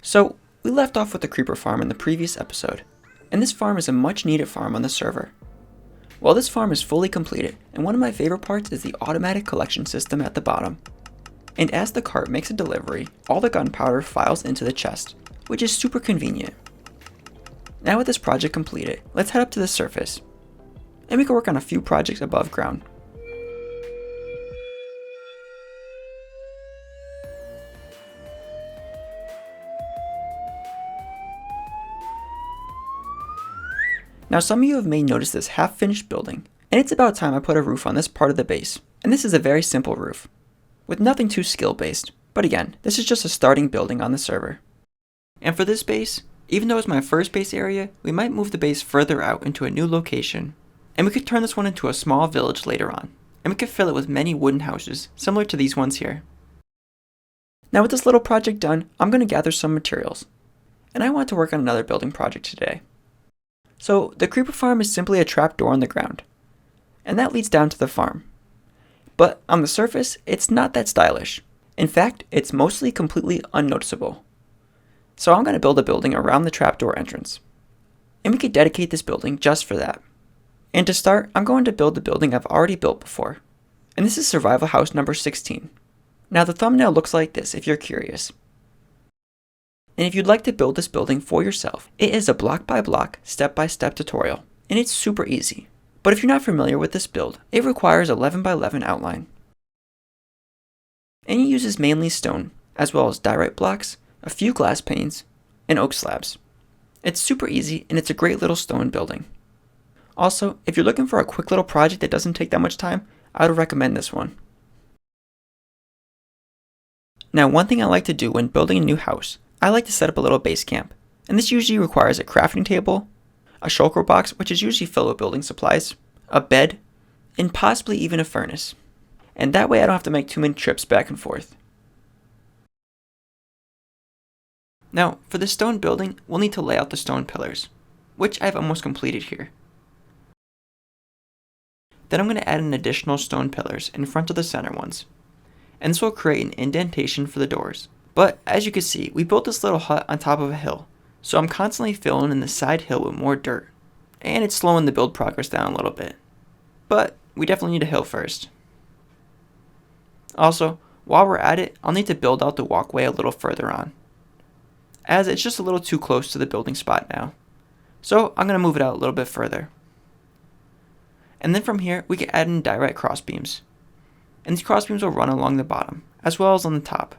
So, we left off with the creeper farm in the previous episode, and this farm is a much needed farm on the server. Well, this farm is fully completed, and one of my favorite parts is the automatic collection system at the bottom. And as the cart makes a delivery, all the gunpowder files into the chest, which is super convenient. Now with this project completed, let's head up to the surface, and we can work on a few projects above ground. Now some of you may notice this half-finished building, and it's about time I put a roof on this part of the base. And this is a very simple roof, with nothing too skill-based, but again, this is just a starting building on the server. And for this base, even though it's my first base area, we might move the base further out into a new location, and we could turn this one into a small village later on, and we could fill it with many wooden houses, similar to these ones here. Now with this little project done, I'm going to gather some materials, and I want to work on another building project today. So the creeper farm is simply a trapdoor on the ground, and that leads down to the farm. But on the surface, it's not that stylish. In fact, it's mostly completely unnoticeable. So I'm going to build a building around the trapdoor entrance, and we could dedicate this building just for that. And to start, I'm going to build the building I've already built before, and this is survival house number 16. Now the thumbnail looks like this if you're curious. And if you'd like to build this building for yourself, it is a block by block, step by step tutorial, and it's super easy. But if you're not familiar with this build, it requires 11 by 11 outline. And it uses mainly stone, as well as diorite blocks, a few glass panes, and oak slabs. It's super easy and it's a great little stone building. Also, if you're looking for a quick little project that doesn't take that much time, I would recommend this one. Now one thing I like to do when building a new house, I like to set up a little base camp, and this usually requires a crafting table, a shulker box which is usually filled with building supplies, a bed, and possibly even a furnace. And that way I don't have to make too many trips back and forth. Now for the stone building, we'll need to lay out the stone pillars, which I've almost completed here. Then I'm going to add an additional stone pillars in front of the center ones, and this will create an indentation for the doors. But as you can see, we built this little hut on top of a hill, so I'm constantly filling in the side hill with more dirt, and it's slowing the build progress down a little bit. But we definitely need a hill first. Also, while we're at it, I'll need to build out the walkway a little further on, as it's just a little too close to the building spot now. So I'm going to move it out a little bit further. And then from here, we can add in direct crossbeams. And these crossbeams will run along the bottom, as well as on the top.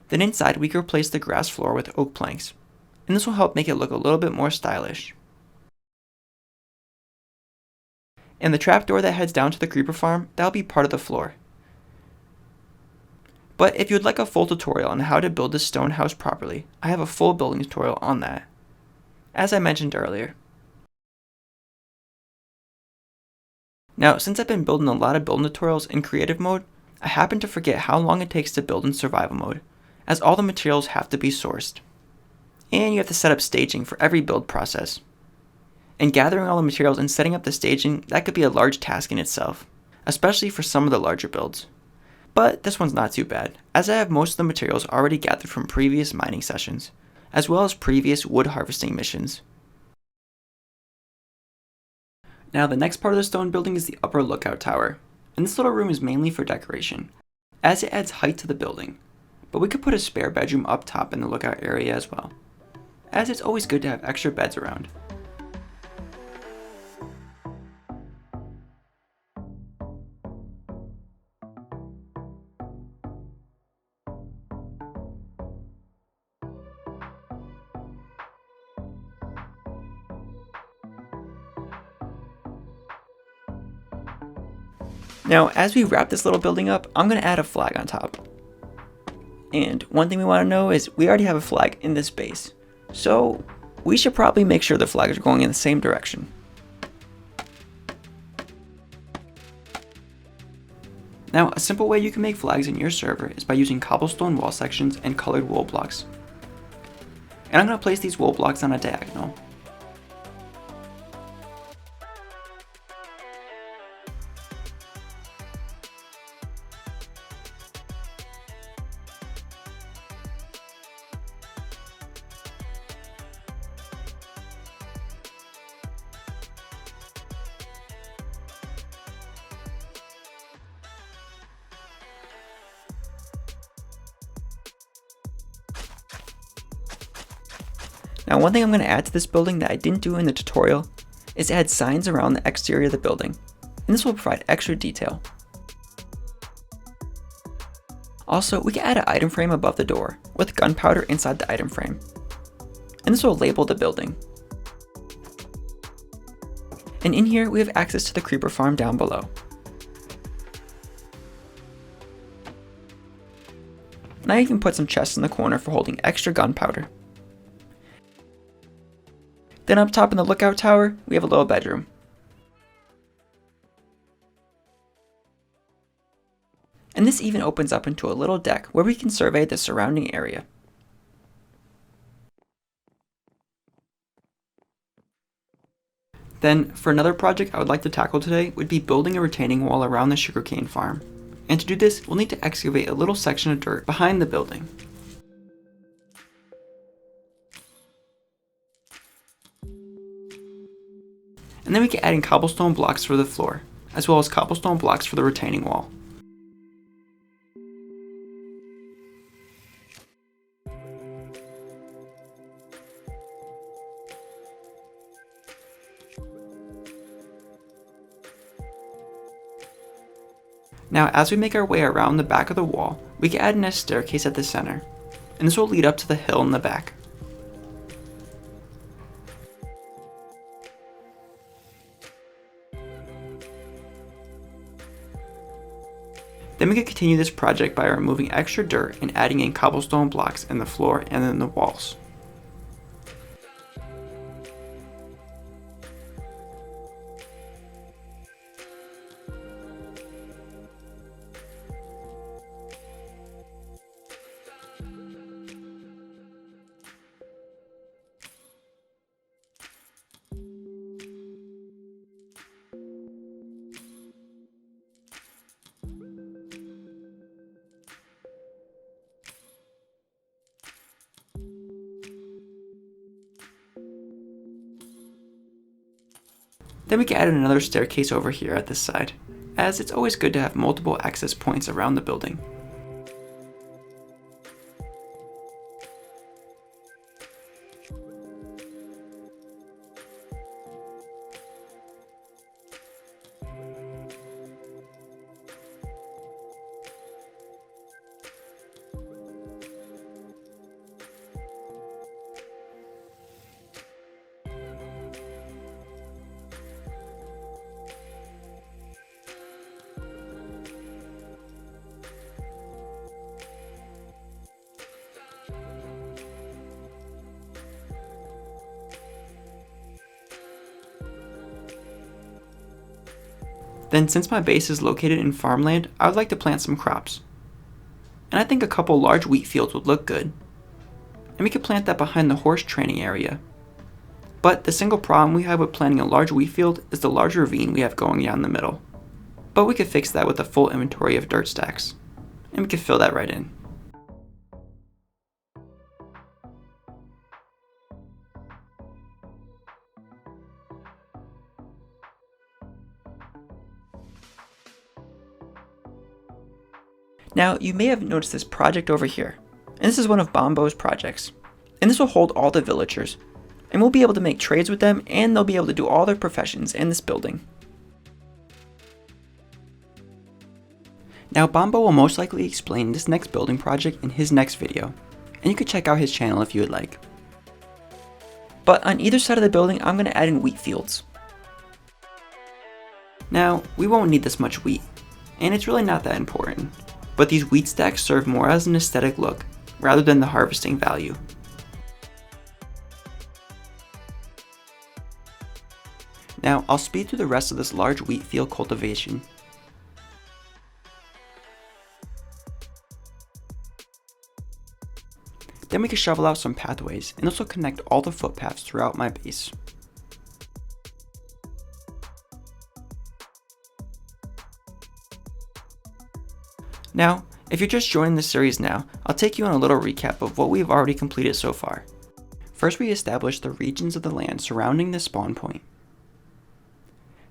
Then inside, we can replace the grass floor with oak planks, and this will help make it look a little bit more stylish. And the trapdoor that heads down to the creeper farm, that'll be part of the floor. But if you'd like a full tutorial on how to build this stone house properly, I have a full building tutorial on that, as I mentioned earlier. Now, since I've been building a lot of building tutorials in creative mode, I happen to forget how long it takes to build in survival mode, as all the materials have to be sourced. And you have to set up staging for every build process. And gathering all the materials and setting up the staging, that could be a large task in itself, especially for some of the larger builds. But this one's not too bad, as I have most of the materials already gathered from previous mining sessions, as well as previous wood harvesting missions. Now the next part of the stone building is the upper lookout tower, and this little room is mainly for decoration, as it adds height to the building. But we could put a spare bedroom up top in the lookout area as well, as it's always good to have extra beds around. Now as we wrap this little building up, I'm going to add a flag on top. And one thing we want to know is we already have a flag in this base, so we should probably make sure the flags are going in the same direction. Now, a simple way you can make flags in your server is by using cobblestone wall sections and colored wool blocks. And I'm going to place these wool blocks on a diagonal. Now one thing I'm going to add to this building that I didn't do in the tutorial is add signs around the exterior of the building, and this will provide extra detail. Also, we can add an item frame above the door with gunpowder inside the item frame, and this will label the building. And in here we have access to the creeper farm down below. And I even put some chests in the corner for holding extra gunpowder. Then up top in the lookout tower, we have a little bedroom. And this even opens up into a little deck where we can survey the surrounding area. Then, for another project I would like to tackle today would be building a retaining wall around the sugarcane farm. And to do this, we'll need to excavate a little section of dirt behind the building. And then we can add in cobblestone blocks for the floor, as well as cobblestone blocks for the retaining wall. Now, as we make our way around the back of the wall, we can add in a staircase at the center, and this will lead up to the hill in the back. Then we can continue this project by removing extra dirt and adding in cobblestone blocks in the floor and in the walls. Then we can add another staircase over here at this side, as it's always good to have multiple access points around the building. Then since my base is located in farmland, I would like to plant some crops. And I think a couple large wheat fields would look good. And we could plant that behind the horse training area. But the single problem we have with planting a large wheat field is the large ravine we have going down the middle. But we could fix that with a full inventory of dirt stacks. And we could fill that right in. Now, you may have noticed this project over here, and this is one of Bombo's projects. And this will hold all the villagers, and we'll be able to make trades with them, and they'll be able to do all their professions in this building. Now, Bombo will most likely explain this next building project in his next video, and you can check out his channel if you would like. But on either side of the building, I'm going to add in wheat fields. Now, we won't need this much wheat, and it's really not that important. But these wheat stacks serve more as an aesthetic look, rather than the harvesting value. Now, I'll speed through the rest of this large wheat field cultivation. Then we can shovel out some pathways, and this will connect all the footpaths throughout my base. Now, if you're just joining the series now, I'll take you on a little recap of what we've already completed so far. First, we established the regions of the land surrounding the spawn point.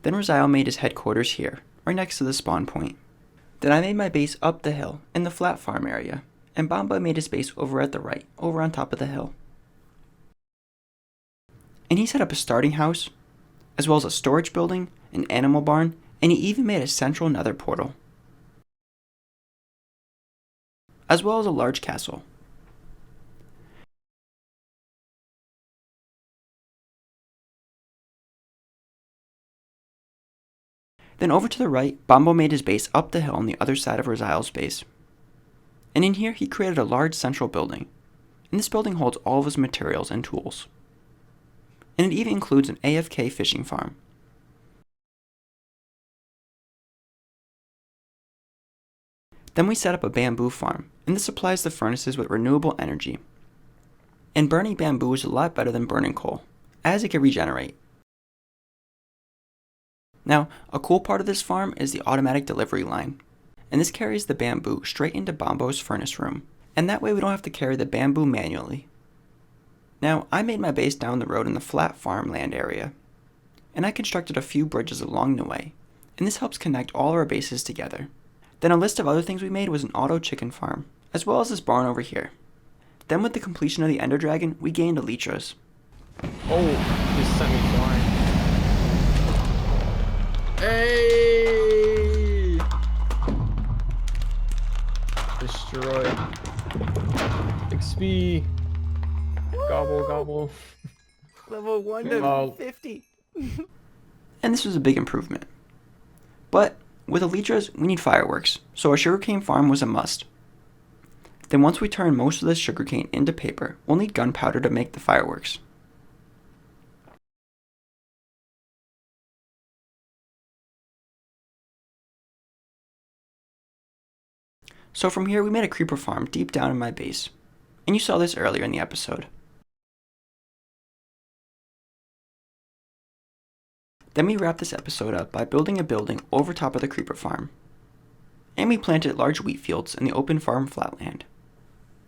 Then Raziel made his headquarters here, right next to the spawn point. Then I made my base up the hill, in the flat farm area, and Bombo made his base over at the right, over on top of the hill. And he set up a starting house, as well as a storage building, an animal barn, and he even made a central nether portal, as well as a large castle. Then over to the right, Bombo made his base up the hill on the other side of Raziel's base. And in here he created a large central building, and this building holds all of his materials and tools. And it even includes an AFK fishing farm. Then we set up a bamboo farm, and this supplies the furnaces with renewable energy. And burning bamboo is a lot better than burning coal, as it can regenerate. Now, a cool part of this farm is the automatic delivery line, and this carries the bamboo straight into Bombo's furnace room, and that way we don't have to carry the bamboo manually. Now, I made my base down the road in the flat farmland area, and I constructed a few bridges along the way, and this helps connect all our bases together. Then a list of other things we made was an auto chicken farm, as well as this barn over here. Then with the completion of the Ender Dragon, we gained Elytras. Oh, just sent me flying. Hey! Destroy. XP. Gobble, gobble. Level 1 to Oh. 50. And this was a big improvement. But with Elytras, we need fireworks, so our sugarcane farm was a must. Then once we turn most of this sugarcane into paper, we'll need gunpowder to make the fireworks. So from here we made a creeper farm deep down in my base, and you saw this earlier in the episode. Then we wrapped this episode up by building a building over top of the creeper farm, and we planted large wheat fields in the open farm flatland.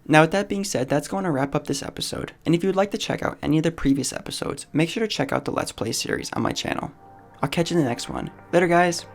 Now with that being said, that's going to wrap up this episode, and if you would like to check out any of the previous episodes, make sure to check out the Let's Play series on my channel. I'll catch you in the next one. Later guys!